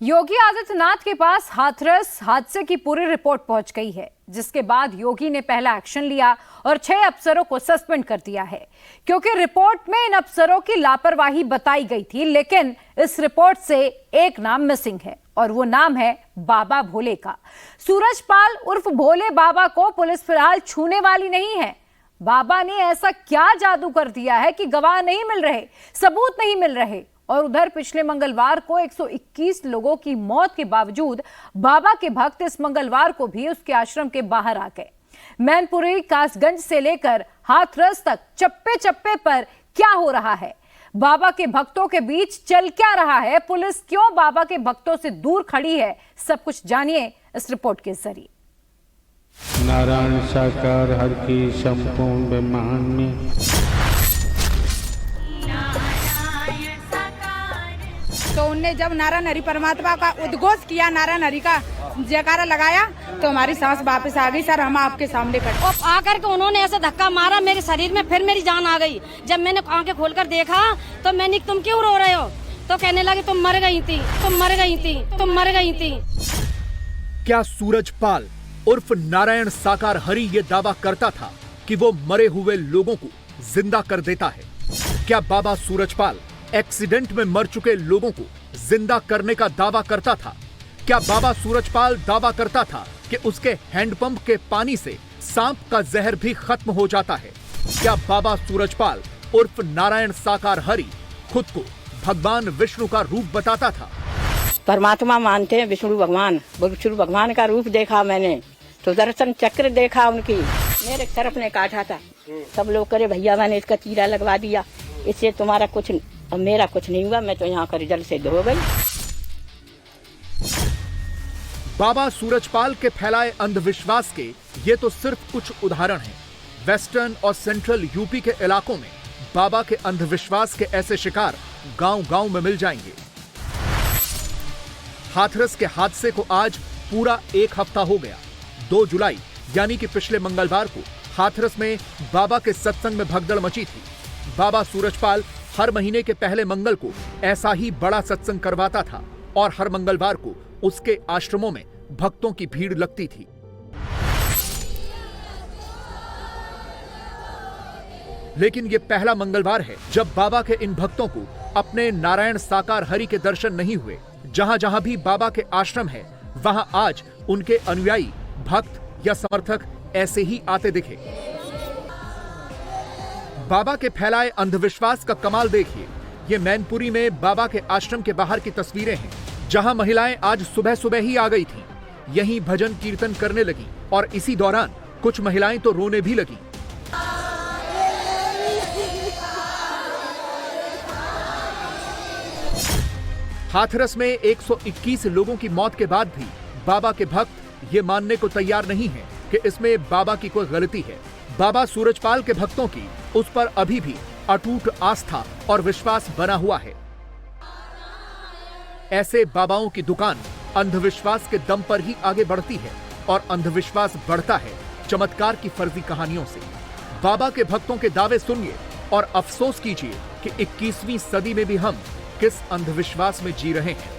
योगी आदित्यनाथ के पास हाथरस हादसे की पूरी रिपोर्ट पहुंच गई है, जिसके बाद योगी ने पहला एक्शन लिया और 6 अफसरों को सस्पेंड कर दिया है, क्योंकि रिपोर्ट में इन अफसरों की लापरवाही बताई गई थी। लेकिन इस रिपोर्ट से एक नाम मिसिंग है और वो नाम है बाबा भोले का। सूरजपाल उर्फ भोले बाबा को पुलिस फिलहाल छूने वाली नहीं है। बाबा ने ऐसा क्या जादू कर दिया है कि गवाह नहीं मिल रहे, सबूत नहीं मिल रहे। और उधर पिछले मंगलवार को 121 लोगों की मौत के बावजूद बाबा के भक्त इस मंगलवार को भी उसके आश्रम के बाहर आ गए। मैनपुरी, कासगंज से लेकर हाथरस तक चप्पे चप्पे पर क्या हो रहा है, बाबा के भक्तों के बीच चल क्या रहा है, पुलिस क्यों बाबा के भक्तों से दूर खड़ी है, सब कुछ जानिए इस रिपोर्ट के जरिए। नारायण साकार हर की संपूर्ण ब्रह्मांड में तो उनने जब नारायण हरि परमात्मा का उद्घोष किया, नारायण हरि का जयकारा लगाया, तो हमारी सांस वापस आ गई। सर, हम आपके सामने खड़े। और आकर के उन्होंने ऐसा धक्का मारा मेरे शरीर में, फिर मेरी जान आ गई। जब मैंने आंखें खोलकर देखा तो मैंने, तुम क्यों रो रहे हो? तो कहने लगे तुम मर गई थी, तुम मर गई थी, तुम मर गई थी। क्या सूरजपाल उर्फ नारायण साकार हरि ये दावा करता था कि वो मरे हुए लोगों को जिंदा कर देता है? क्या बाबा सूरजपाल एक्सीडेंट में मर चुके लोगों को जिंदा करने का दावा करता था? क्या बाबा सूरजपाल दावा करता था कि उसके हैंडपंप के पानी से सांप का जहर भी खत्म हो जाता है? क्या बाबा सूरजपाल उर्फ नारायण साकार हरि खुद को भगवान विष्णु का रूप बताता था? परमात्मा मानते हैं विष्णु भगवान। विष्णु भगवान का रूप देखा मैंने, तो दर्शन चक्र देखा उनकी। मेरे तरफ ने काटा था, सब लोग करे भैया मैंने इसका चीरा लगवा दिया, इससे तुम्हारा कुछ और मेरा कुछ नहीं हुआ, मैं तो यहाँ का रिजल्ट से हो गई। बाबा सूरजपाल के फैलाए अंधविश्वास के ये तो सिर्फ कुछ उदाहरण हैं। वेस्टर्न और सेंट्रल यूपी के इलाकों में बाबा के अंधविश्वास के ऐसे शिकार गांव-गांव में मिल जाएंगे। हाथरस के हादसे को आज पूरा 1 हफ्ता हो गया। 2 जुलाई यानी कि पिछले मंगलवार को हाथरस में बाबा के सत्संग में भगदड़ मची थी। बाबा सूरजपाल हर महीने के पहले मंगल को ऐसा ही बड़ा सत्संग करवाता था और हर मंगलवार को उसके आश्रमों में भक्तों की भीड़ लगती थी। लेकिन यह पहला मंगलवार है जब बाबा के इन भक्तों को अपने नारायण साकार हरि के दर्शन नहीं हुए। जहां जहां भी बाबा के आश्रम है, वहां आज उनके अनुयायी, भक्त या समर्थक ऐसे ही आते दिखे। बाबा के फैलाए अंधविश्वास का कमाल देखिए। ये मैनपुरी में बाबा के आश्रम के बाहर की तस्वीरें हैं, जहां महिलाएं आज सुबह सुबह ही आ गई थीं। यहीं भजन कीर्तन करने लगी और इसी दौरान कुछ महिलाएं तो रोने भी लगी। हाथरस में 121 लोगों की मौत के बाद भी बाबा के भक्त ये मानने को तैयार नहीं हैं कि इसमें बाबा की कोई गलती है। बाबा सूरजपाल के भक्तों की उस पर अभी भी अटूट आस्था और विश्वास बना हुआ है। ऐसे बाबाओं की दुकान अंधविश्वास के दम पर ही आगे बढ़ती है और अंधविश्वास बढ़ता है चमत्कार की फर्जी कहानियों से। बाबा के भक्तों के दावे सुनिए और अफसोस कीजिए कि 21वीं सदी में भी हम किस अंधविश्वास में जी रहे हैं।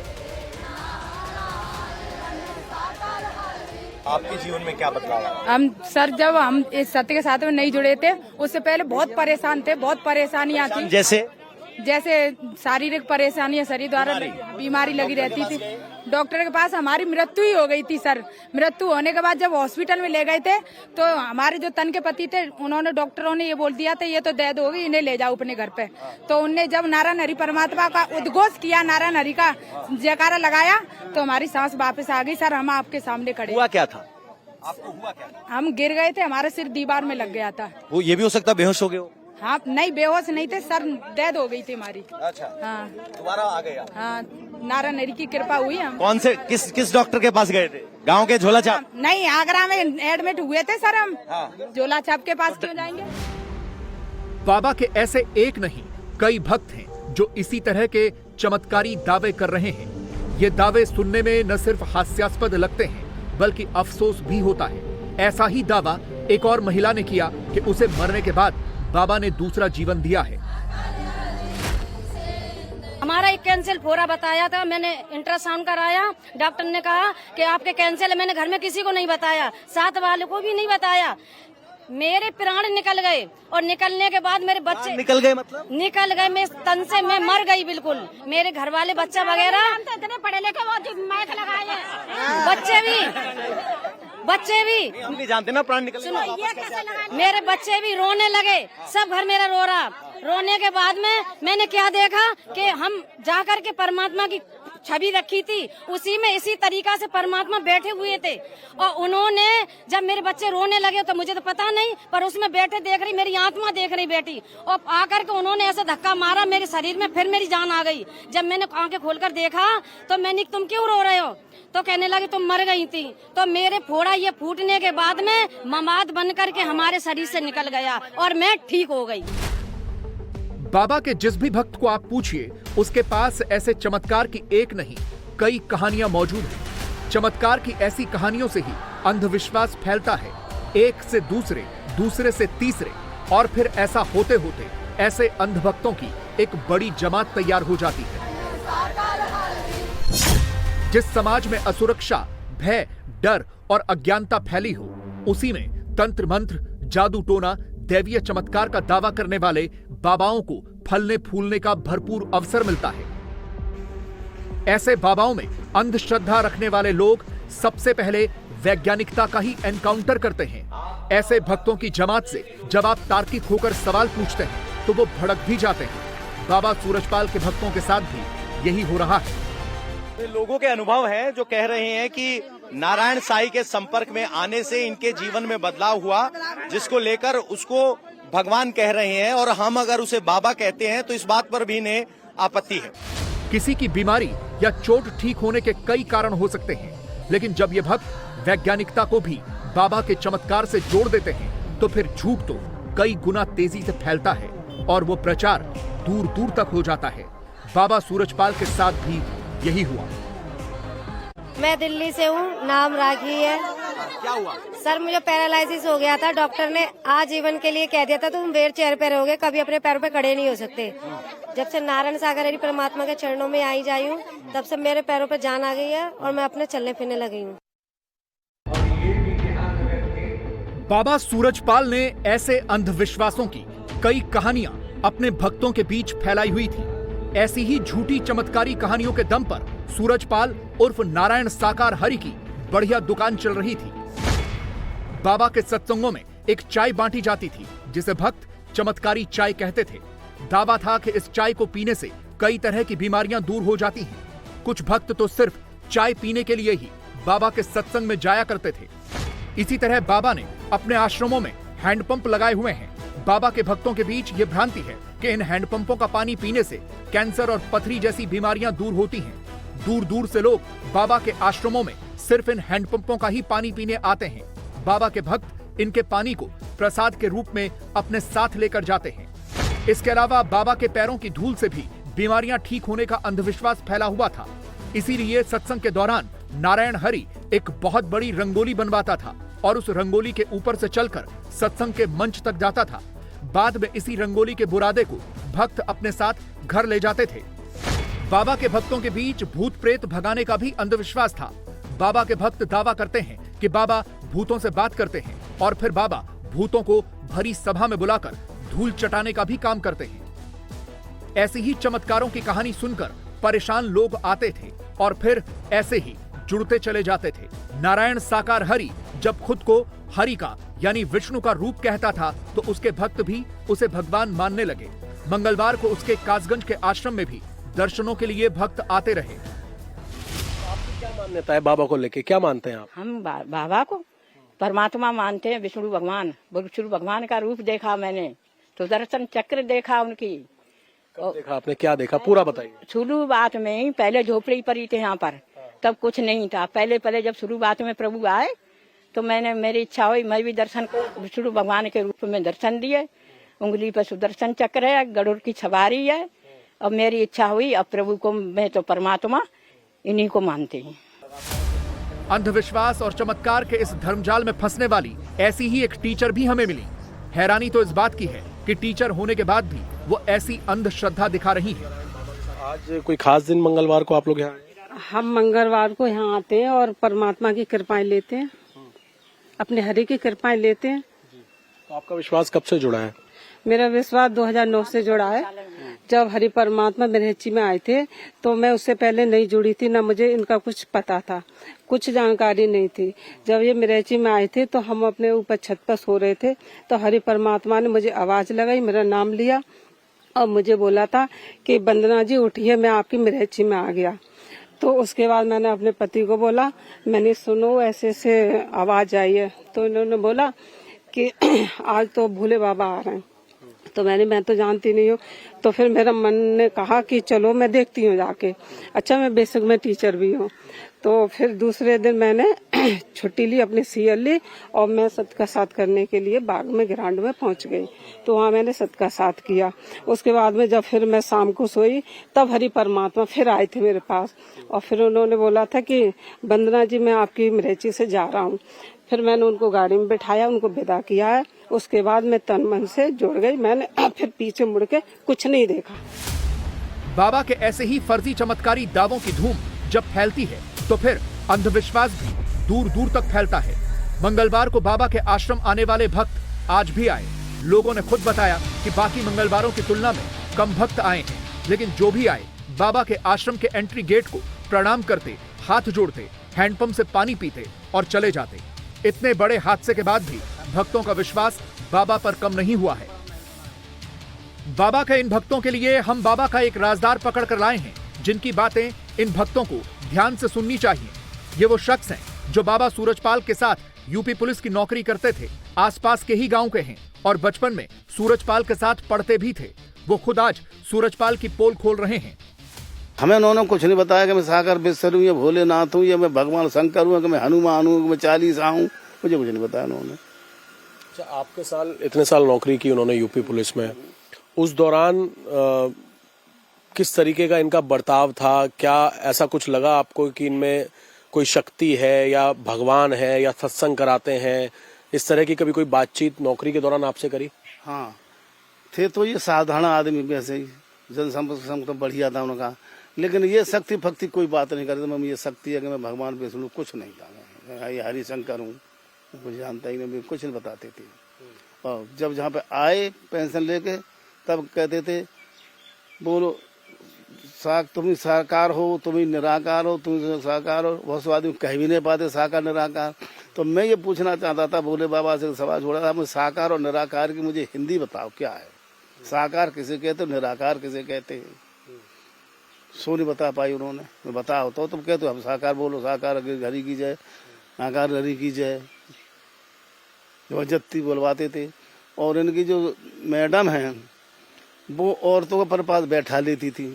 आपके जीवन में क्या बदलाव आया? हम सर, जब हम इस सत्य के साथ में नहीं जुड़े थे, उससे पहले बहुत परेशान थे, बहुत परेशानियां थी। जैसे शारीरिक परेशानियां, शरीर द्वारा बीमारी लगी रहती थी। डॉक्टर के पास हमारी मृत्यु ही हो गई थी सर। मृत्यु होने के बाद जब हॉस्पिटल में ले गए थे, तो हमारे जो तन के पति थे, उन्होंने, डॉक्टरों ने ये बोल दिया था ये तो डेथ होगी, इन्हें ले जाओ अपने घर पे। तो उनने जब नारायण हरि परमात्मा का उद्घोष किया, नारायण हरि का जयकारा लगाया, तो हमारी सांस वापस आ गई। सर, हम आपके सामने खड़े। हुआ क्या था? आपको हुआ क्या? हम गिर गए थे, हमारा सिर दीवार में लग गया था। वो ये भी हो सकता बेहोश हो गए हो? हाँ, नहीं बेहोश नहीं थे सर, डेथ हो गई थी हमारी। अच्छा। हाँ, दोबारा आ गया? हाँ, नारायण हरि की कृपा हुई। हम कौन से किस डॉक्टर के पास गए थे? गांव के झोला छाप? नहीं, आगरा में एडमिट हुए थे सर हम। हाँ। झोला छाप के पास क्यों जाएंगे? बाबा के ऐसे एक नहीं, कई भक्त हैं जो इसी तरह के चमत्कारी दावे कर रहे हैं। ये दावे सुनने में न सिर्फ हास्यास्पद लगते हैं, बल्कि अफसोस भी होता है। ऐसा ही दावा एक और महिला ने किया कि उसे मरने के बाद बाबा ने दूसरा जीवन दिया है। तुम्हारा एक कैंसिल फोड़ा बताया था, मैंने अल्ट्रासाउंड कराया, डॉक्टर ने कहा कि आपके कैंसिल है। मैंने घर में किसी को नहीं बताया, साथ वाले को भी नहीं बताया। मेरे प्राण निकल गए और निकलने के बाद मेरे बच्चे निकल गए, मतलब निकल गए, मैं तन से मैं मर गई बिल्कुल। मेरे घर वाले बच्चा वगैरह इतने पढ़े लिखे, वो माइक लगाए, बच्चे भी हम नहीं जानते ना, प्राण निकल सुनो, मेरे बच्चे भी रोने लगे, सब घर मेरा रो रहा। रोने के बाद में मैंने क्या देखा कि हम जाकर के परमात्मा की छवि रखी थी, उसी में इसी तरीका से परमात्मा बैठे हुए थे। और उन्होंने जब मेरे बच्चे रोने लगे तो मुझे तो पता नहीं, पर उसमें बैठे देख रही, मेरी आत्मा देख रही बेटी, और आकर के उन्होंने ऐसा धक्का मारा मेरे शरीर में, फिर मेरी जान आ गई। जब मैंने आंखें खोलकर देखा तो मैंने तुम क्यों रो रहे हो, तो कहने लगे तुम मर गई थी। तो मेरे फोड़ा ये फूटने के बाद में ममाद बन करके हमारे शरीर से निकल गया और मैं ठीक हो गई। बाबा के जिस भी भक्त को आप पूछिए, उसके पास ऐसे चमत्कार की एक नहीं कई कहानियां मौजूद हैं। चमत्कार की ऐसी कहानियों से ही अंधविश्वास फैलता है, एक से दूसरे, दूसरे से तीसरे, और फिर ऐसा होते होते ऐसे अंधभक्तों की एक बड़ी जमात तैयार हो जाती है। जिस समाज में असुरक्षा, भय, डर और अज्ञानता फैली हो, उसी में तंत्र मंत्र, जादू टोना, दैवीय चमत्कार का दावा करने वाले बाबाओं को फलने फूलने का भरपूर अवसर मिलता है। ऐसे बाबाओं में अंधश्रद्धा रखने वाले लोग सबसे पहले वैज्ञानिकता का ही एनकाउंटर करते हैं। ऐसे भक्तों की जमात से जब आप तार्किक होकर सवाल पूछते हैं तो वो भड़क भी जाते हैं। बाबा सूरजपाल के भक्तों के साथ भी यही हो रहा है। लोगों के अनुभव है जो कह रहे हैं कि नारायण साईं के संपर्क में आने से इनके जीवन में बदलाव हुआ, जिसको लेकर उसको भगवान कह रहे हैं, और हम अगर उसे बाबा कहते हैं तो इस बात पर भी इन्हें आपत्ति है। किसी की बीमारी या चोट ठीक होने के कई कारण हो सकते हैं, लेकिन जब ये भक्त वैज्ञानिकता को भी बाबा के चमत्कार से जोड़ देते हैं तो फिर झूठ तो कई गुना तेजी से फैलता है और वो प्रचार दूर दूर तक हो जाता है। बाबा सूरजपाल के साथ भी यही हुआ। मैं दिल्ली से हूँ, नाम राखी है। क्या हुआ सर, मुझे पैरालिसिस हो गया था। डॉक्टर ने आजीवन के लिए कह दिया था तुम व्हील चेयर पे रहोगे, कभी अपने पैरों पे खड़े नहीं हो सकते। जब से नारायण सागर हरि परमात्मा के चरणों में आई जाई हूँ, तब से मेरे पैरों पे जान आ गई है और मैं अपने चलने फिरने लगी हूँ। बाबा सूरजपाल ने ऐसे अंधविश्वासों की कई कहानियां अपने भक्तों के बीच फैलाई हुई थी। ऐसी ही झूठी चमत्कारी कहानियों के दम पर सूरजपाल उर्फ नारायण साकार हरि की बढ़िया दुकान चल रही थी। बाबा के सत्संगों में एक चाय बांटी जाती थी जिसे भक्त चमत्कारी चाय कहते थे। दावा था कि इस चाय को पीने से कई तरह की बीमारियां दूर हो जाती हैं। कुछ भक्त तो सिर्फ चाय पीने के लिए ही बाबा के सत्संग में जाया करते थे। इसी तरह बाबा ने अपने आश्रमों में हैंडपंप लगाए हुए हैं। बाबा के भक्तों के बीच ये भ्रांति है कि इन हैंडपंपों का पानी पीने से कैंसर और पथरी जैसी बीमारियां दूर होती हैं। दूर दूर से लोग बाबा के आश्रमों में सिर्फ इन हैंडपंपों का ही पानी पीने आते हैं। बाबा के भक्त इनके पानी को प्रसाद के रूप में अपने साथ लेकर जाते हैं। इसके अलावा बाबा के पैरों की धूल से भी बीमारियां ठीक होने का अंधविश्वास फैला हुआ था। इसीलिए सत्संग के दौरान नारायण हरि एक बहुत बड़ी रंगोली बनवाता था और उस रंगोली के ऊपर से चलकर सत्संग के मंच तक जाता था। बाद में इसी रंगोली के बुरादे को भक्त अपने साथ घर ले जाते थे। बाबा के भक्तों के बीच भूत प्रेत भगाने का भी अंधविश्वास था। बाबा के भक्त दावा करते हैं कि बाबा भूतों से बात करते हैं और फिर बाबा भूतों को भरी सभा में बुलाकर धूल चटाने का भी काम करते हैं। ऐसी ही चमत्कारों की कहानी सुनकर परेशान लोग आते थे और फिर ऐसे ही जुड़ते चले जाते थे। नारायण साकार हरि जब खुद को हरि का यानी विष्णु का रूप कहता था तो उसके भक्त भी उसे भगवान मानने लगे। मंगलवार को उसके कासगंज के आश्रम में भी दर्शनों के लिए भक्त आते रहे। आपकी क्या मान्यता है बाबा को लेके, क्या मानते हैं आप? हम बाबा को परमात्मा मानते हैं, विष्णु भगवान का रूप देखा मैंने, तो दर्शन चक्र देखा उनकी। कब देखा आपने, क्या देखा, पूरा बताइए। शुरुआत में ही पहले झोपड़ी पर ही थे यहाँ पर, तब कुछ नहीं था। पहले जब शुरुआत में प्रभु आए तो मेरी इच्छा हुई मैं भी दर्शन को विष्णु भगवान के रूप में दर्शन दिए। उंगली पर सुदर्शन चक्र है, गरुड़ की सवारी है, और मेरी इच्छा हुई अब प्रभु को, मैं तो परमात्मा इन्हीं को मानती हूँ। अंधविश्वास और चमत्कार के इस धर्मजाल में फंसने वाली ऐसी ही एक टीचर भी हमें मिली। हैरानी तो इस बात की है कि टीचर होने के बाद भी वो ऐसी अंधश्रद्धा दिखा रही है। आज कोई खास दिन मंगलवार को आप लोग यहाँ आए? हम मंगलवार को यहाँ आते हैं और परमात्मा की कृपाएं लेते हैं, अपने हरि की कृपाएं लेते हैं। तो आपका विश्वास कब से जुड़ा है? मेरा विश्वास 2009 से जुड़ा है। जब हरि परमात्मा मेरहची में आए थे तो मैं उससे पहले नहीं जुड़ी थी, न मुझे इनका कुछ पता था, कुछ जानकारी नहीं थी। जब ये मेरहची में आए थे तो हम अपने ऊपर छत पर सो रहे थे तो हरि परमात्मा ने मुझे आवाज लगाई, मेरा नाम लिया और मुझे बोला था कि वंदना जी उठिए, मैं आपकी मेरहची में आ गया। तो उसके बाद मैंने अपने पति को बोला, मैंने सुनो ऐसे ऐसे आवाज आई है। तो इन्होंने बोला कि आज तो भोले बाबा आ रहे हैं। तो मैं तो जानती नहीं हूँ। तो फिर मेरा मन ने कहा कि चलो मैं देखती हूँ जाके। अच्छा, मैं बेसिक में टीचर भी हूँ। तो फिर दूसरे दिन मैंने छुट्टी ली, अपनी सीएल ली और मैं सदका साथ करने के लिए बाग में ग्राउंड में पहुंच गई। तो वहाँ मैंने सदका साथ किया। उसके बाद में जब फिर मैं शाम को सोई तब हरि परमात्मा फिर आए थे मेरे पास और फिर उन्होंने बोला था कि वंदना जी मैं आपकी मेरहची से जा रहा हूँ। फिर मैंने उनको गाड़ी में बिठाया, उनको विदा किया है। उसके बाद मैं तन मन से जुड़ गई। मैंने फिर पीछे मुड़ के कुछ नहीं देखा। बाबा के ऐसे ही फर्जी चमत्कारी दावों की धूम जब फैलती है तो फिर अंधविश्वास भी दूर दूर तक फैलता है। मंगलवार को बाबा के आश्रम आने वाले भक्त आज भी आए। लोगों ने खुद बताया कि बाकी मंगलवारों की तुलना में कम भक्त आए हैं, लेकिन जो भी आए बाबा के आश्रम के एंट्री गेट को प्रणाम करते, हाथ जोड़ते, हैंडपंप से पानी पीते और चले जाते। इतने बड़े हादसे के बाद भी भक्तों का विश्वास बाबा पर कम नहीं हुआ है। बाबा के इन भक्तों के लिए हम बाबा का एक राजदार पकड़ कर लाए हैं, जिनकी बातें इन भक्तों को ध्यान से सुननी चाहिए। ये वो शख्स हैं जो बाबा सूरजपाल के साथ यूपी पुलिस की नौकरी करते थे, आसपास के ही गांव के हैं और बचपन में सूरजपाल के साथ पढ़ते भी थे। वो खुद आज सूरजपाल की पोल खोल रहे हैं। हमें उन्होंने कुछ नहीं बताया कि मैं सागर बिस्तर हूँ या भोलेनाथ हूँ या मैं भगवान शंकर हूँ कि मैं हनुमान हूँ कि मैं चालीसा हूँ, मुझे कुछ नहीं बताया उन्होंने। अच्छा, आपके साल इतने साल नौकरी की उन्होंने यूपी पुलिस में, उस दौरान किस तरीके का इनका बर्ताव था? क्या ऐसा कुछ लगा आपको कि इनमें कोई शक्ति है या भगवान है या सत्संग कराते हैं? इस तरह की कभी कोई बातचीत नौकरी के दौरान आपसे करी? हाँ, थे तो ये साधारण आदमी, वैसे ही जनसंपर्क तो बढ़िया था उनका, लेकिन ये शक्ति फक्ति कोई बात नहीं करते। मैं ये शक्ति है कि मैं भगवान विष्णु कुछ नहीं था, ये हरिशंकर हूँ, कुछ जानता ही नहीं, कुछ नहीं बताते थे। और जब जहाँ पे आए पेंशन लेके तब कहते थे बोलो तुम ही साकार हो, तुम ही निराकार हो, तुम ही साकार हो। बहुत से आदमी कह भी नहीं पाते साकार निराकार। तो मैं ये पूछना चाहता था, भोले बाबा से सवाल छोड़ा था, मुझे साकार और निराकार की मुझे हिंदी बताओ क्या है? साकार किसे कहते हो, निराकार किसे कहते हैं? सो नहीं बता पाई उन्होंने। मैं बताओ तो तुम कहते हो हम साकार बोलो, साकार हरि की जय, आकार हरि की जय, जबरदस्ती बोलवाते थे। और इनकी जो मैडम है वो औरतों के पास बैठा लेती थी,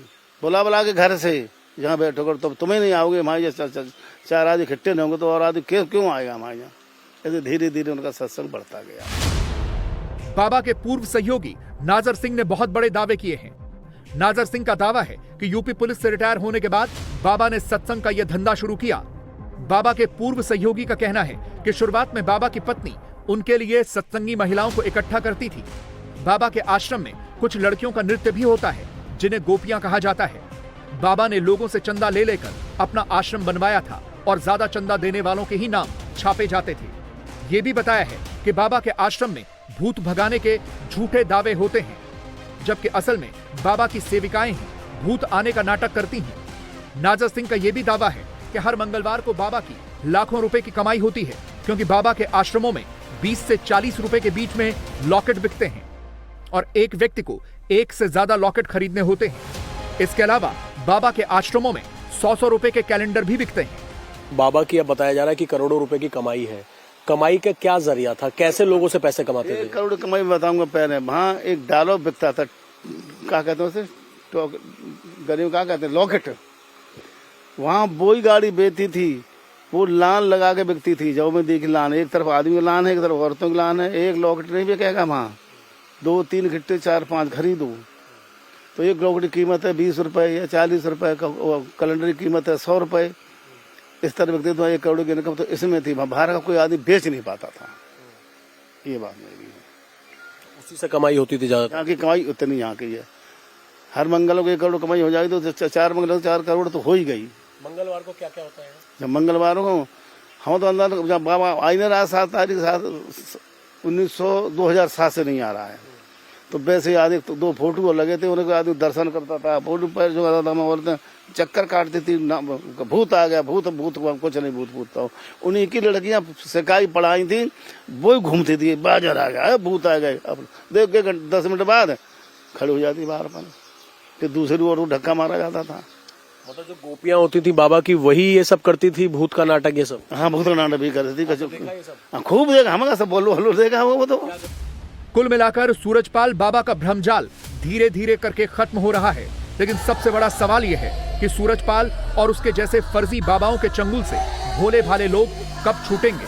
बुला के घर से, यहाँ बैठो कर, तो तुम्हें नहीं आओगे हमारे यहाँ, चार आदमी इकट्ठे नहीं होंगे तो और आदमी क्यों आएगा हमारे यहाँ? ऐसे धीरे धीरे उनका सत्संग बढ़ता गया। बाबा के पूर्व सहयोगी नाजर सिंह ने बहुत बड़े दावे किए हैं। नाजर सिंह का दावा है कि यूपी पुलिस से रिटायर होने के बाद बाबा ने सत्संग का यह धंधा शुरू किया। बाबा के पूर्व सहयोगी का कहना है कि शुरुआत में बाबा की पत्नी उनके लिए सत्संगी महिलाओं को इकट्ठा करती थी। बाबा के आश्रम में कुछ लड़कियों का नृत्य भी होता है जिन्हें गोपियां कहा जाता है। बाबा ने लोगों से चंदा ले लेकर अपना आश्रम बनवाया था और ज्यादा चंदा देने वालों के ही नाम छापे जाते थे। ये भी बताया है कि बाबा के आश्रम में भूत भगाने के झूठे दावे होते हैं, जबकि असल में बाबा की सेविकाएं ही भूत आने का नाटक करती हैं। नाजर सिंह का यह भी दावा है कि हर मंगलवार को बाबा की लाखों रुपए की कमाई होती है, क्योंकि बाबा के आश्रमों में 20 से 40 रुपए के बीच में लॉकेट बिकते हैं और एक व्यक्ति को एक से ज्यादा लॉकेट खरीदने होते हैं। इसके अलावा बाबा के आश्रमों में 100 रुपए के कैलेंडर भी बिकते हैं। बाबा की अब बताया जा रहा है कि करोड़ों रुपए की कमाई है। कमाई का क्या जरिया था, कैसे लोगों से पैसे कमाते थे? 1 करोड़ कमाई बताऊंगा। पहले वहाँ एक डालो बिकता था, क्या कहते हैं उसे, गरीब क्या कहते हैं, लॉकेट। वहाँ वही गाड़ी बेचती थी, वो लान लगा के बिकती थी। जब मैं देखी लान, एक तरफ आदमी की लान है, एक तरफ औरतों की लान है। एक लॉकेट नहीं बिकेगा वहाँ, 2-3 घट्टे 4-5 खरीदो तो एक लॉकेट की कीमत है 20 रुपए या 40 रुपए, कैलेंडर की कीमत है 100 रुपए। इस तरह बिकते तो 1 करोड़ की इनकम तो इसमें थी। बाहर का कोई आदमी बेच नहीं पाता था। ये बात मेरी है। उसी से कमाई होती थी ज्यादा। यहाँ की कमाई उतनी यहाँ की है। हर मंगल को 1 करोड़ कमाई हो जाएगी तो 4 मंगल 4 करोड़ तो हो ही गई। मंगलवार को क्या क्या होता है? जब मंगलवार को हम तो अंदर जब बाबा आई नहीं रहा 7 तारीख 2007 से नहीं आ रहा है, तो वैसे ही आदि तो 2 फोटो लगे थे, उन्हें आदमी दर्शन करता था, फोटो पर जो आता था, मैं बोलते चक्कर काटती थी, भूत आ गया, भूत कुछ नहीं, भूत था। उन्हीं की लड़कियां सिकाई पढ़ाई थी, वो घूमती थी, बाजार आ गया, भूत आ गए। अब देख के 10 मिनट बाद खड़ी हो जाती बाहर पर, फिर दूसरी ओर धक्का मारा जाता था। मतलब जो गोपियां होती थी बाबा की, वही ये सब करती थी, भूत का नाटक ये सब? हाँ, भूत का नाटक भी करती थी, खूब देखा, हमारा सब बोलो देखा वो तो। कुल मिलाकर सूरजपाल बाबा का भ्रमजाल धीरे धीरे करके खत्म हो रहा है, लेकिन सबसे बड़ा सवाल यह है कि सूरजपाल और उसके जैसे फर्जी बाबाओं के चंगुल से भोले भाले लोग कब छूटेंगे।